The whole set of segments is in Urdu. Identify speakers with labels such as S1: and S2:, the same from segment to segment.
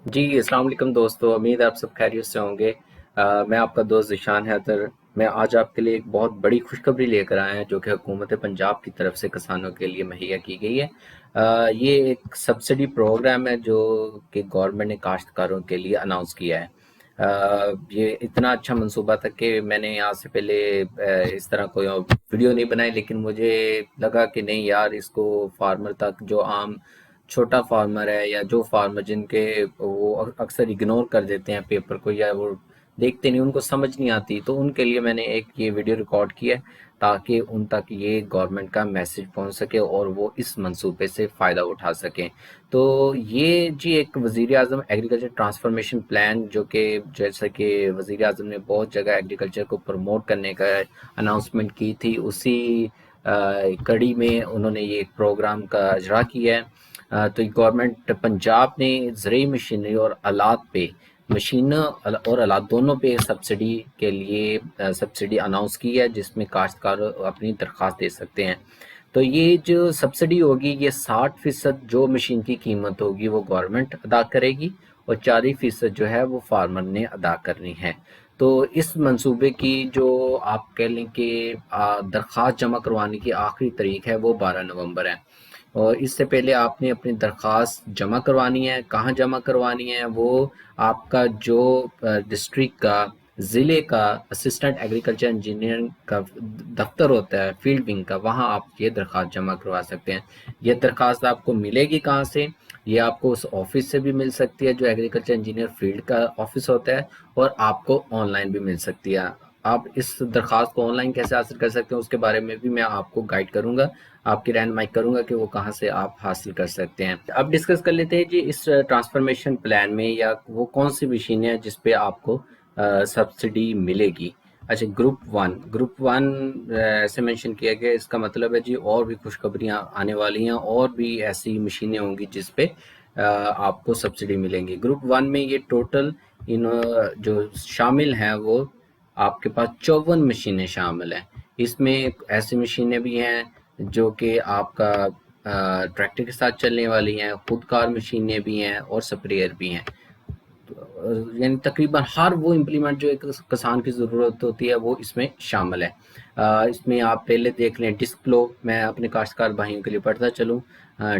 S1: جی السلام علیکم دوستو، امید ہے آپ سب خیریت سے ہوں گے۔ میں آپ کا دوست ذیشان حیدر۔ میں آج آپ کے لیے ایک بہت بڑی خوشخبری لے کر آیا ہوں جو کہ حکومت پنجاب کی طرف سے کسانوں کے لیے مہیا کی گئی ہے۔ یہ ایک سبسڈی پروگرام ہے جو کہ گورنمنٹ نے کاشتکاروں کے لیے اناؤنس کیا ہے۔ یہ اتنا اچھا منصوبہ تھا کہ میں نے یہاں سے پہلے اس طرح کوئی ویڈیو نہیں بنائی، لیکن مجھے لگا کہ نہیں یار، اس کو فارمر تک، جو عام چھوٹا فارمر ہے یا جو فارمر جن کے وہ اکثر اگنور کر دیتے ہیں پیپر کو یا وہ دیکھتے نہیں، ان کو سمجھ نہیں آتی، تو ان کے لیے میں نے ایک یہ ویڈیو ریکارڈ کیا ہے تاکہ ان تک یہ گورنمنٹ کا میسج پہنچ سکے اور وہ اس منصوبے سے فائدہ اٹھا سکیں۔ تو یہ جی ایک وزیر اعظم ایگریکلچر ٹرانسفارمیشن پلان، جو کہ جیسا کہ وزیر اعظم نے بہت جگہ ایگریکلچر کو پروموٹ کرنے کا اناؤنسمنٹ کی تھی، اسی کڑی میں انہوں نے یہ پروگرام کا اجرا کیا ہے۔ تو گورنمنٹ پنجاب نے زرعی مشینری اور آلات پہ، مشینوں اور آلات دونوں پہ سبسڈی کے لیے سبسڈی اناؤنس کی ہے، جس میں کاشتکار اپنی درخواست دے سکتے ہیں۔ تو یہ جو سبسڈی ہوگی، یہ 60% جو مشین کی قیمت ہوگی وہ گورنمنٹ ادا کرے گی، اور 40% جو ہے وہ فارمر نے ادا کرنی ہے۔ تو اس منصوبے کی جو آپ کہہ لیں کہ درخواست جمع کروانے کی آخری تاریخ ہے وہ 12 نومبر ہے، اور اس سے پہلے آپ نے اپنی درخواست جمع کروانی ہے۔ کہاں جمع کروانی ہے؟ وہ آپ کا جو ڈسٹرکٹ کا، ضلع کا اسسٹنٹ ایگریکلچر انجینئر کا دفتر ہوتا ہے، فیلڈ ونگ کا، وہاں آپ یہ درخواست جمع کروا سکتے ہیں۔ یہ درخواست آپ کو ملے گی کہاں سے؟ یہ آپ کو اس آفس سے بھی مل سکتی ہے جو ایگریکلچر انجینئر فیلڈ کا آفس ہوتا ہے، اور آپ کو آن لائن بھی مل سکتی ہے۔ آپ اس درخواست کو آن لائن کیسے حاصل کر سکتے ہیں اس کے بارے میں بھی میں آپ کو گائیڈ کروں گا، آپ کی رہنمائی کروں گا کہ وہ کہاں سے آپ حاصل کر سکتے ہیں۔ اب ڈسکس کر لیتے ہیں جی اس ٹرانسفارمیشن پلان میں یا وہ کون سی مشینیں ہیں جس پہ آپ کو سبسڈی ملے گی۔ اچھا، گروپ ون ایسے مینشن کیا گیا، اس کا مطلب ہے جی اور بھی خوشخبریاں آنے والی ہیں، اور بھی ایسی مشینیں ہوں گی جس پہ آپ کو سبسڈی ملیں گی۔ گروپ ون میں یہ ٹوٹل جو شامل ہیں وہ آپ کے پاس 54 مشینیں شامل ہیں۔ اس میں ایسی مشینیں بھی ہیں جو کہ آپ کا ٹریکٹر کے ساتھ چلنے والی ہیں، خود کار مشینیں بھی ہیں، اور سپریئر بھی ہیں۔ یعنی تقریباً ہر وہ امپلیمنٹ جو ایک کسان کی ضرورت ہوتی ہے وہ اس میں شامل ہے۔ اس میں آپ پہلے دیکھ لیں ڈسک پلو، میں اپنے کاشتکار بھائیوں کے لیے پڑھتا چلوں۔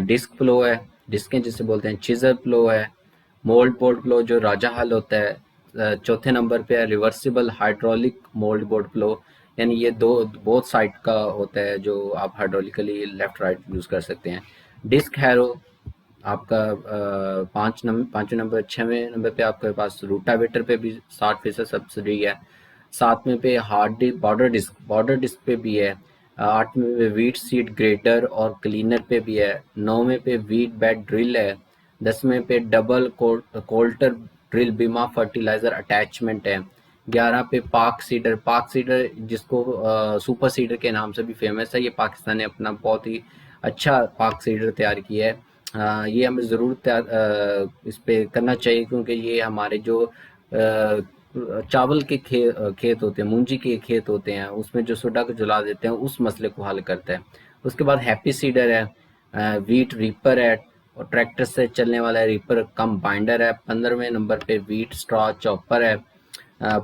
S1: ڈسک پلو ہے، ڈسکیں جسے بولتے ہیں، چیزر پلو ہے، مولڈ بورڈ پلو جو راجہ حل ہوتا ہے، چوتھے نمبر پہ ہے ریورسیبل ہائیڈرولک مولڈ بورڈ پلو، یعنی یہ دو بہت سائڈ کا ہوتا ہے جو آپ ہائیڈرولیکلی لیفٹ رائٹ یوز کر سکتے ہیں۔ ڈسک ہیرو آپ کا پانچویں نمبر، چھویں نمبر پہ آپ کے پاس روٹاویٹر پہ بھی 60% سبسڈی ہے۔ ساتویں پہ ہارڈ بارڈر ڈسک پہ بھی ہے۔ آٹھویں پہ ویٹ سیڈ گریٹر اور کلینر پہ بھی ہے۔ نویں پہ ویٹ بیڈ ڈرل ہے۔ 10ویں پہ ڈبل کولٹر ڈرل بیما فرٹیلائزر اٹیچمنٹ ہے۔ 11 پہ پاک سیڈر جس کو سپر سیڈر کے نام سے بھی فیمس ہے، یہ پاکستان نے اپنا بہت ہی اچھا پاک سیڈر تیار کیا ہے۔ یہ ہمیں ضرور اس پہ کرنا چاہیے، کیونکہ یہ ہمارے جو چاول کے کھیت ہوتے ہیں، مونجی کے کھیت ہوتے ہیں، اس میں جو سوڈا کو جلا دیتے ہیں، اس مسئلے کو حل کرتا ہے۔ اس کے بعد ہیپی سیڈر ہے، ویٹ ریپر ہے، اور ٹریکٹر سے چلنے والا ریپر کم بائنڈر ہے۔ 15ویں نمبر پہ ویٹ سٹرا چاپر ہے،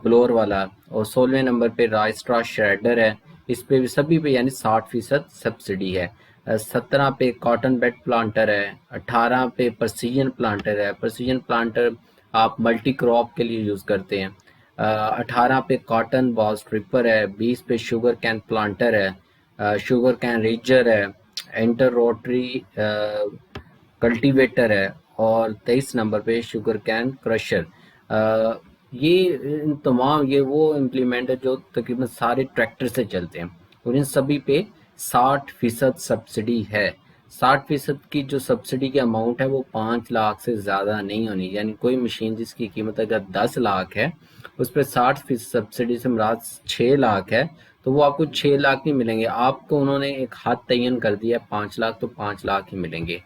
S1: بلور والا، اور 16ویں نمبر پہ رائس سٹرا شریڈر ہے۔ اس پہ بھی سبھی پہ یعنی 60% سبسڈی ہے۔ 17 پہ کاٹن بیڈ پلانٹر ہے۔ 18 پہ پرسیجن پلانٹر ہے، پرسیجن پلانٹر آپ ملٹی کراپ کے لیے یوز کرتے ہیں۔ 18 پہ کاٹن بال سٹرپر ہے۔ 20 پہ شوگر کین پلانٹر ہے، شوگر کین ریجر ہے، انٹر روٹری کلٹیویٹر ہے، اور 23 نمبر پہ شوگر کین کرشر۔ یہ ان تمام یہ وہ امپلیمنٹ ہے جو تقریباً سارے ٹریکٹر سے چلتے ہیں، اور ان سبھی پہ 60% سبسڈی ہے۔ 60% کی جو سبسڈی کی اماؤنٹ ہے وہ 5 لاکھ سے زیادہ نہیں ہونی، یعنی کوئی مشین جس کی قیمت اگر 10 لاکھ ہے اس پہ 60% سبسڈی سے مراد 6 لاکھ ہے، تو وہ آپ کو 6 لاکھ نہیں ملیں گے، آپ کو انہوں نے ایک حد تعین کر دیا ہے 5 لاکھ، تو 5 لاکھ ہی ملیں گے۔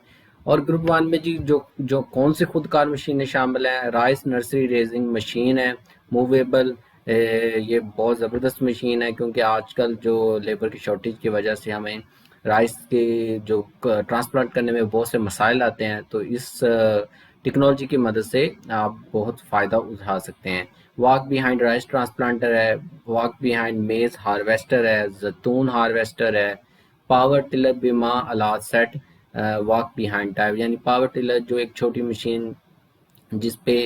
S1: اور گروپ ون میں جی جو کون سی خود کار مشینیں شامل ہیں؟ رائس نرسری ریزنگ مشین ہے، موویبل، یہ بہت زبردست مشین ہے، کیونکہ آج کل جو لیبر کی شارٹیج کی وجہ سے ہمیں رائس کے جو ٹرانسپلانٹ کرنے میں بہت سے مسائل آتے ہیں، تو اس ٹیکنالوجی کی مدد سے آپ بہت فائدہ اٹھا سکتے ہیں۔ واک بیہائنڈ رائس ٹرانسپلانٹر ہے، واک بیہائنڈ میز ہارویسٹر ہے، زیتون ہارویسٹر ہے، پاور ٹلر بیما آلات سیٹ، واک بیہائنڈ ٹائپ یعنی پاور ٹلر جو ایک چھوٹی مشین جس پہ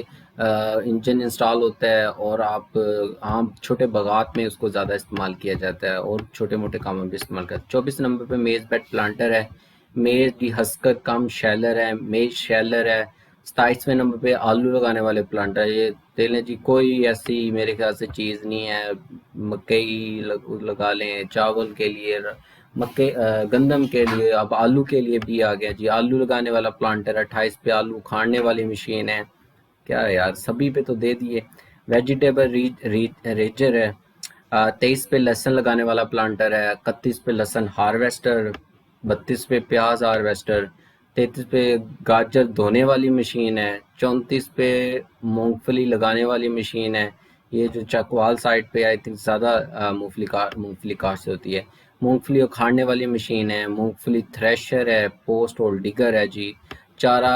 S1: انجن انسٹال ہوتا ہے اور آپ عام چھوٹے باغات میں اس کو زیادہ استعمال کیا جاتا ہے اور چھوٹے موٹے کاموں میں استعمال کرتے ہیں۔ 24 نمبر پہ میز بیڈ پلانٹر ہے، میز ڈی ہسکر کم شیلر ہے، میز شیلر ہے۔ 27ویں نمبر پہ آلو لگانے والے پلانٹر ہے۔ یہ دیکھ لیں جی، کوئی ایسی میرے خیال سے چیز نہیں ہے، مکئی لگا لیں چاول کے لیے، مکئی گندم کے لیے، اب آلو کے لیے بھی آ گیا جی، آلو لگانے والا پلانٹر ہے۔ 28 پہ آلو کھاڑنے والی مشین ہے۔ کیا ہے یار، سبھی پہ تو دے دیے۔ ویجیٹیبل ریجر ہے۔ 23 پہ لہسن لگانے والا پلانٹر ہے۔ 31 پہ لہسن ہارویسٹر۔ 32 پہ پیاز ہارویسٹر۔ 33 پہ گاجر دھونے والی مشین ہے۔ 34 پہ مونگ پھلی لگانے والی مشین ہے۔ یہ جو چکوال سائڈ پہ آئی تھنک زیادہ مونگ پھلی کاشت ہوتی ہے۔ مونگ پھلی اکھاڑنے والی مشین ہے۔ مونگ پھلی تھریشر ہے۔ پوسٹ ہول ڈگر ہے جی۔ چارہ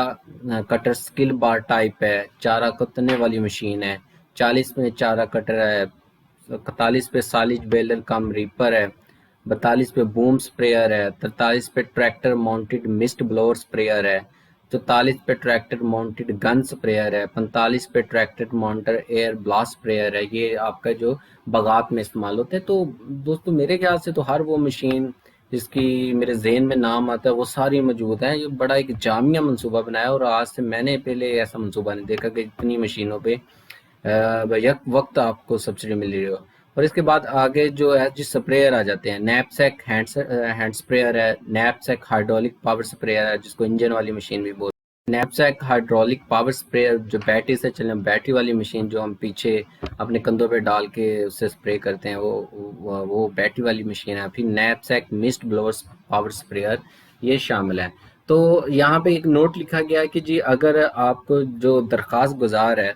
S1: کٹر سکل بار ٹائپ ہے۔ چارہ کتنے والی مشین ہے۔ 40 میں چارہ کٹر ہے۔ 41 پہ سالج بیلر کم ریپر ہے۔ 42 پہ بوم سپریئر ہے۔ 43 پہ ٹریکٹر ماؤنٹڈ مسٹ بلور سپریئر ہے۔ 44 پہ ٹریکٹر ماؤنٹڈ گن سپریئر ہے۔ 45 پہ ٹریکٹر ماؤنٹر ایئر بلاسٹ سپریئر ہے۔ یہ آپ کا جو باغات میں استعمال ہوتا ہے۔ تو دوستو میرے خیال سے تو ہر وہ مشین جس کی میرے ذہن میں نام آتا ہے وہ ساری موجود ہیں۔ یہ بڑا ایک جامع منصوبہ بنایا اور آج سے میں نے پہلے ایسا منصوبہ نہیں دیکھا کہ اتنی مشینوں پہ یک وقت آپ کو سبسڈی مل رہی ہو۔ اور اس کے بعد آگے جو ہے جس سپریئر آ جاتے ہیں، نیپ سیک ہینڈ سپریئر ہے، نیپ سیک ہائیڈرولک پاور سپریئر ہے جس کو انجن والی مشین بھی بولتے ہیں، نیپ سیک ہائیڈرولک پاور سپریئر جو بیٹری سے چلنے، بیٹری والی مشین جو ہم پیچھے اپنے کندھوں پہ ڈال کے اس سے سپرے کرتے ہیں وہ بیٹری والی مشین ہے۔ پھر نیپ سیک مسٹ بلور پاور سپریئر یہ شامل ہے۔ تو یہاں پہ ایک نوٹ لکھا گیا ہے کہ جی اگر آپ کو جو درخواست گزار ہے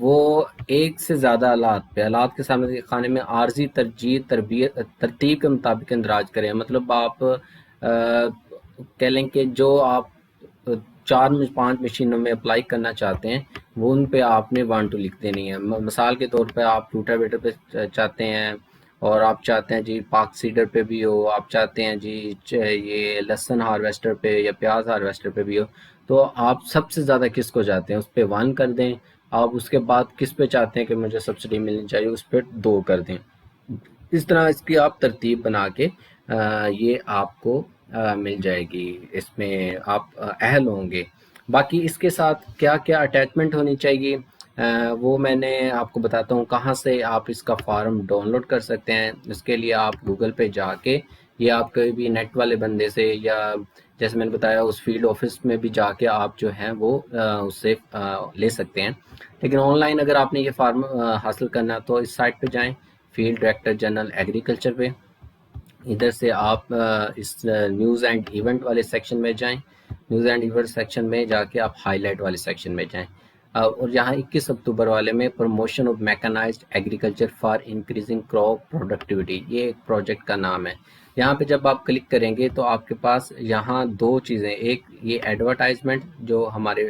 S1: وہ ایک سے زیادہ آلات کے سامنے خانے میں عارضی ترتیب کے مطابق اندراج کریں، مطلب آپ کہہ لیں کہ جو آپ 4-5 مشینوں میں اپلائی کرنا چاہتے ہیں وہ ان پہ آپ نے 1 2 لکھ دینی ہے۔ مثال کے طور پہ آپ روٹاویٹر پہ چاہتے ہیں اور آپ چاہتے ہیں جی پاک سیڈر پہ بھی ہو، آپ چاہتے ہیں جی یہ لہسن ہارویسٹر پہ یا پیاز ہارویسٹر پہ بھی ہو، تو آپ سب سے زیادہ کس کو چاہتے ہیں اس پہ 1 کر دیں۔ آپ اس کے بعد کس پہ چاہتے ہیں کہ مجھے سبسڈی ملنی چاہیے اس پہ 2 کر دیں۔ اس طرح اس کی آپ ترتیب بنا کے یہ آپ کو مل جائے گی، اس میں آپ اہل ہوں گے۔ باقی اس کے ساتھ کیا کیا اٹیچمنٹ ہونی چاہیے وہ میں نے آپ کو بتاتا ہوں۔ کہاں سے آپ اس کا فارم ڈاؤن لوڈ کر سکتے ہیں، اس کے لیے آپ گوگل پہ جا کے یا آپ کوئی بھی نیٹ والے بندے سے یا جیسے میں نے بتایا اس فیلڈ آفس میں بھی جا کے آپ جو ہیں وہ اس سے لے سکتے ہیں۔ لیکن آن لائن اگر آپ نے یہ فارم حاصل کرنا تو اس سائٹ پہ جائیں، فیلڈ ڈائریکٹر جنرل ایگریکلچر پہ، ادھر سے آپ اس نیوز اینڈ ایونٹ والے سیکشن میں جائیں، نیوز اینڈ ایونٹ سیکشن میں جا کے آپ ہائی لائٹ والے سیکشن میں جائیں اور یہاں 21 اکتوبر والے میں promotion of mechanised agriculture for increasing crop productivity, یہ ایک پروجیکٹ کا نام ہے۔ یہاں پہ جب آپ کلک کریں گے تو آپ کے پاس یہاں 2 چیزیں، ایک یہ ایڈورٹائزمنٹ جو ہمارے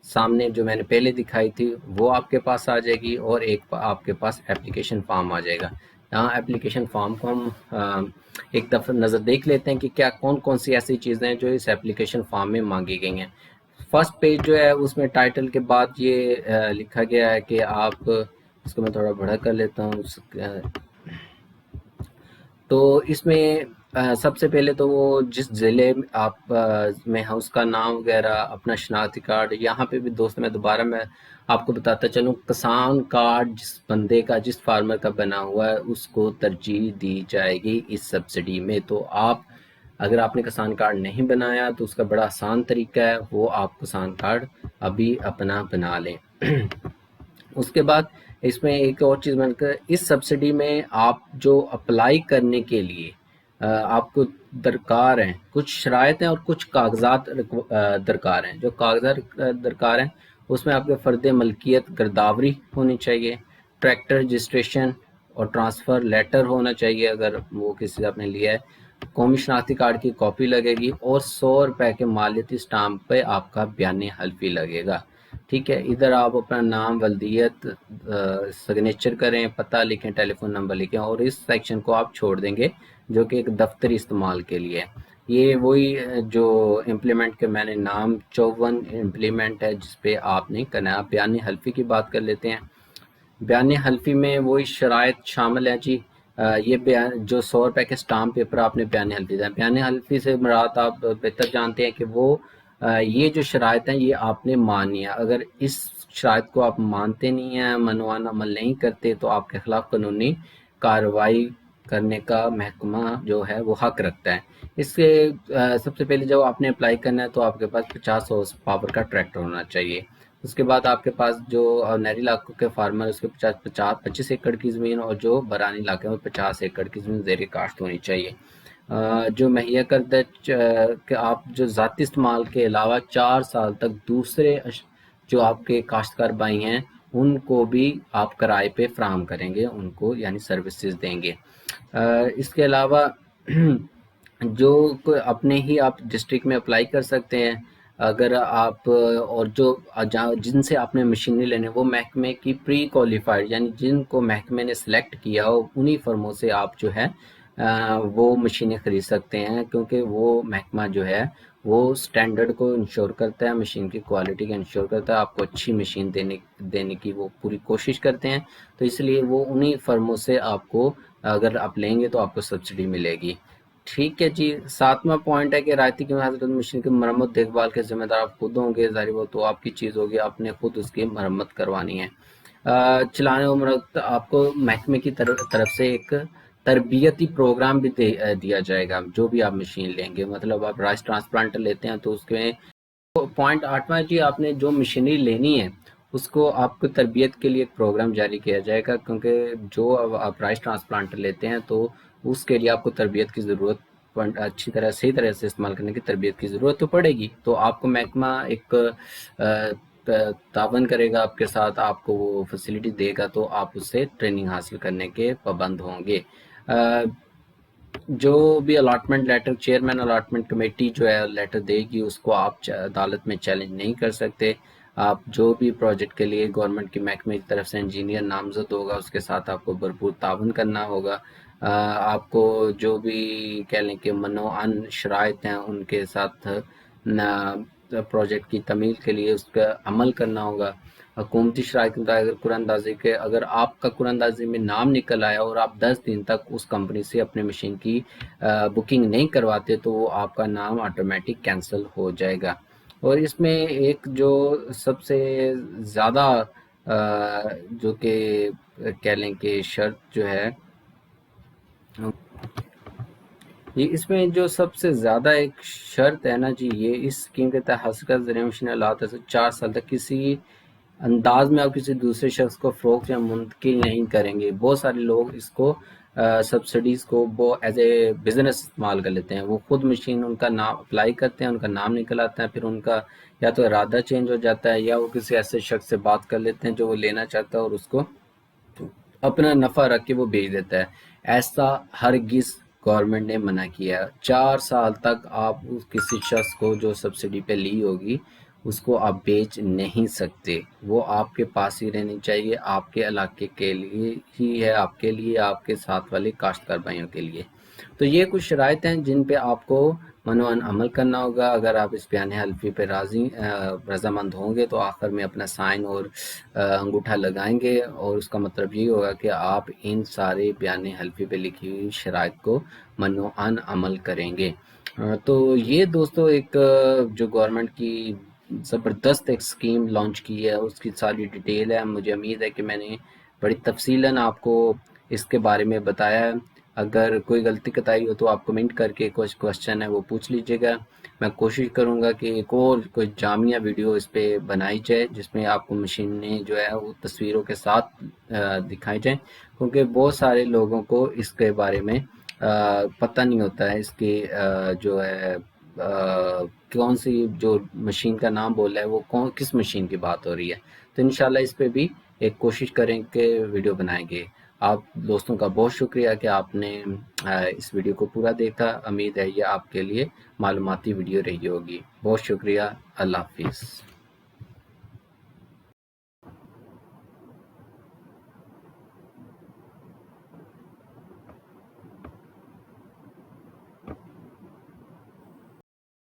S1: سامنے جو میں نے پہلے دکھائی تھی وہ آپ کے پاس آ جائے گی اور ایک آپ کے پاس اپلیکیشن فارم آ جائے گا۔ یہاں اپلیکیشن فارم کو ہم ایک دفعہ نظر دیکھ لیتے ہیں کہ کیا کون سی ایسی چیزیں ہیں جو اس اپلیکیشن فارم میں مانگی گئی ہیں۔ فرسٹ پیج جو ہے اس میں ٹائٹل کے بعد یہ لکھا گیا ہے کہ آپ اس کو میں تھوڑا بڑا کر لیتا ہوں۔ تو اس میں سب سے پہلے تو وہ جس ضلع آپ میں ہے اس کا نام وغیرہ، اپنا شناختی کارڈ، یہاں پہ بھی دوست میں دوبارہ میں آپ کو بتاتا چلوں، کسان کارڈ جس بندے کا جس فارمر کا بنا ہوا ہے اس کو ترجیح دی جائے گی اس سبسڈی میں۔ تو آپ اگر آپ نے کسان کارڈ نہیں بنایا تو اس کا بڑا آسان طریقہ ہے، وہ آپ کسان کارڈ ابھی اپنا بنا لیں۔ اس کے بعد اس میں ایک اور چیز میں نے اس سبسڈی میں آپ جو اپلائی کرنے کے لیے آپ کو درکار ہیں کچھ شرائط ہیں اور کچھ کاغذات درکار ہیں۔ جو کاغذات درکار ہیں اس میں آپ کے فرد ملکیت گرداوری ہونی چاہیے، ٹریکٹر رجسٹریشن اور ٹرانسفر لیٹر ہونا چاہیے اگر وہ کسی سے آپ نے لیا ہے، قومی شناختی کارڈ کی کاپی لگے گی اور 100 روپے کے مالیتی اسٹامپ پہ آپ کا بیان حلفی لگے گا. ٹھیک ہے، ادھر آپ اپنا نام، ولدیت، سگنیچر کریں، پتہ لکھیں، ٹیلی فون نمبر لکھیں، اور اس سیکشن کو آپ چھوڑ دیں گے جو کہ ایک دفتری استعمال کے لیے ہے. یہ وہی جو امپلیمنٹ کے میں نے نام 54 امپلیمنٹ ہے جس پہ آپ نے کرنا ہے. آپ بیان حلفی کی بات کر لیتے ہیں. بیان حلفی میں وہی شرائط شامل ہیں جی. یہ بیان جو 100 روپے کے اسٹامپ پیپر آپ نے بیان حلفی دیا، بیان حلفی سے مراد آپ بہتر جانتے ہیں کہ وہ یہ جو شرائط ہیں یہ آپ نے مانی ہے. اگر اس شرائط کو آپ مانتے نہیں ہیں، منوان عمل نہیں کرتے، تو آپ کے خلاف قانونی کارروائی کرنے کا محکمہ جو ہے وہ حق رکھتا ہے. اس کے سب سے پہلے جب آپ نے اپلائی کرنا ہے تو آپ کے پاس 50 ہارس پاور کا ٹریکٹر ہونا چاہیے. اس کے بعد آپ کے پاس جو نہری علاقوں کے فارمر اس کے 25 ایکڑ کی زمین، اور جو برانی علاقے میں 50 ایکڑ کی زمین زیر کاشت ہونی چاہیے. جو مہیا کردہ کہ آپ جو ذاتی استعمال کے علاوہ 4 سال تک دوسرے جو آپ کے کاشتکار بھائی ہیں ان کو بھی آپ کرائے پہ فراہم کریں گے، ان کو یعنی سروسز دیں گے. اس کے علاوہ جو اپنے ہی آپ ڈسٹرکٹ میں اپلائی کر سکتے ہیں اگر آپ، اور جو جن سے آپ نے مشینری لینے وہ محکمے کی پری کوالیفائڈ یعنی جن کو محکمے نے سلیکٹ کیا ہو انہی فرموں سے آپ جو ہے وہ مشینیں خرید سکتے ہیں، کیونکہ وہ محکمہ جو ہے وہ سٹینڈرڈ کو انشور کرتا ہے، مشین کی کوالٹی کا انشور کرتا ہے، آپ کو اچھی مشین دینے کی وہ پوری کوشش کرتے ہیں. تو اس لیے وہ انہی فرموں سے آپ کو اگر آپ لیں گے تو آپ کو سبسڈی ملے گی. ٹھیک ہے جی. 7واں پوائنٹ ہے کہ رعایتی قیمت حاصل مشین کی مرمت دیکھ بھال کے ذمہ دار آپ خود ہوں گے. ظاہر وہ تو آپ کی چیز ہوگی، آپ نے خود اس کی مرمت کروانی ہے. چلانے و مرمت آپ کو محکمے کی طرف سے ایک تربیتی پروگرام بھی دیا جائے گا جو بھی آپ مشین لیں گے. مطلب آپ رائس ٹرانسپلانٹر لیتے ہیں تو اس کے پوائنٹ 8واں جی، آپ نے جو مشینری لینی ہے اس کو آپ کو تربیت کے لیے ایک پروگرام جاری کیا جائے گا، کیونکہ جو آپ رائس ٹرانسپلانٹر لیتے ہیں تو اس کے لیے آپ کو تربیت کی ضرورت، اچھی طرح صحیح طرح سے استعمال کرنے کی تربیت کی ضرورت تو پڑے گی. تو آپ کو محکمہ ایک تعاون کرے گا آپ کے ساتھ، آپ کو وہ فیسلٹی دے گا تو آپ اس سے ٹریننگ حاصل کرنے کے پابند ہوں گے. جو بھی allotment letter, chairman allotment committee جو ہے لیٹر دے گی اس کو آپ عدالت میں چیلنج نہیں کر سکتے. آپ جو بھی پروجیکٹ کے لیے گورنمنٹ کی محکمے کی طرف سے انجینئر نامزد ہوگا اس کے ساتھ آپ کو بھرپور تعاون کرنا ہوگا. آپ کو جو بھی کہہ لیں کہ منوعن شرائط ہیں ان کے ساتھ پروجیکٹ کی تمیل کے لیے اس کا عمل کرنا ہوگا. حکومتی شرائط کے مطابق قرآن اندازی کے اگر آپ کا قرآن اندازی میں نام نکل آیا اور آپ 10 دن تک اس کمپنی سے اپنے مشین کی بکنگ نہیں کرواتے تو وہ آپ کا نام آٹومیٹک کینسل ہو جائے گا. اور اس میں ایک جو سب سے زیادہ جو کہ کہہ لیں کہ شرط جو ہے یہ اس میں جو سب سے زیادہ ایک شرط ہے نا جی، یہ اس اسکیم کے تحت حاصل کردہ ذریعہ مشین آلات سے 4 سال تک کسی انداز میں آپ کسی دوسرے شخص کو فروخت یا منتقل نہیں کریں گے. بہت سارے لوگ اس کو سبسڈیز کو وہ ایز اے بزنس استعمال کر لیتے ہیں. وہ خود مشین ان کا نام اپلائی کرتے ہیں، ان کا نام نکل آتا ہے، پھر ان کا یا تو ارادہ چینج ہو جاتا ہے یا وہ کسی ایسے شخص سے بات کر لیتے ہیں جو وہ لینا چاہتا ہے اور اس کو اپنا نفع رکھ کے وہ بیچ دیتا ہے. ایسا ہرگز گورنمنٹ نے منع کیا. 4 سال تک آپ کسی شخص کو جو سبسڈی پہ لی ہوگی اس کو آپ بیچ نہیں سکتے. وہ آپ کے پاس ہی رہنی چاہیے، آپ کے علاقے کے لیے ہی ہے، آپ کے لیے، آپ کے ساتھ والے کاشتکار بھائیوں کے لیے. تو یہ کچھ شرائط ہیں جن پہ آپ کو منوعن عمل کرنا ہوگا. اگر آپ اس بیان حلفی پہ رضامند ہوں گے تو آخر میں اپنا سائن اور انگوٹھا لگائیں گے، اور اس کا مطلب یہ ہوگا کہ آپ ان سارے بیان حلفی پہ لکھی ہوئی شرائط کو منوعن عمل کریں گے. تو یہ دوستو ایک جو گورنمنٹ کی زبردست ایک سکیم لانچ کی ہے اس کی ساری ڈیٹیل ہے. مجھے امید ہے کہ میں نے بڑی تفصیلاً آپ کو اس کے بارے میں بتایا ہے. اگر کوئی غلطی کتائی ہو تو آپ کمنٹ کر کے کچھ کوشچن ہے وہ پوچھ لیجیے گا. میں کوشش کروں گا کہ ایک اور کوئی جامعہ ویڈیو اس پہ بنائی جائے جس میں آپ کو مشینیں جو ہے وہ تصویروں کے ساتھ دکھائی جائیں، کیونکہ بہت سارے لوگوں کو اس کے بارے میں پتہ نہیں ہوتا ہے. اس کی جو ہے کون سی جو مشین کا نام بول رہا ہے وہ کس مشین کی بات ہو رہی ہے. تو انشاءاللہ اس پہ بھی ایک کوشش کریں کہ ویڈیو بنائیں گے. آپ دوستوں کا بہت شکریہ کہ آپ نے اس ویڈیو کو پورا دیکھا. امید ہے یہ آپ کے لیے معلوماتی ویڈیو رہی ہوگی. بہت شکریہ. اللہ حافظ.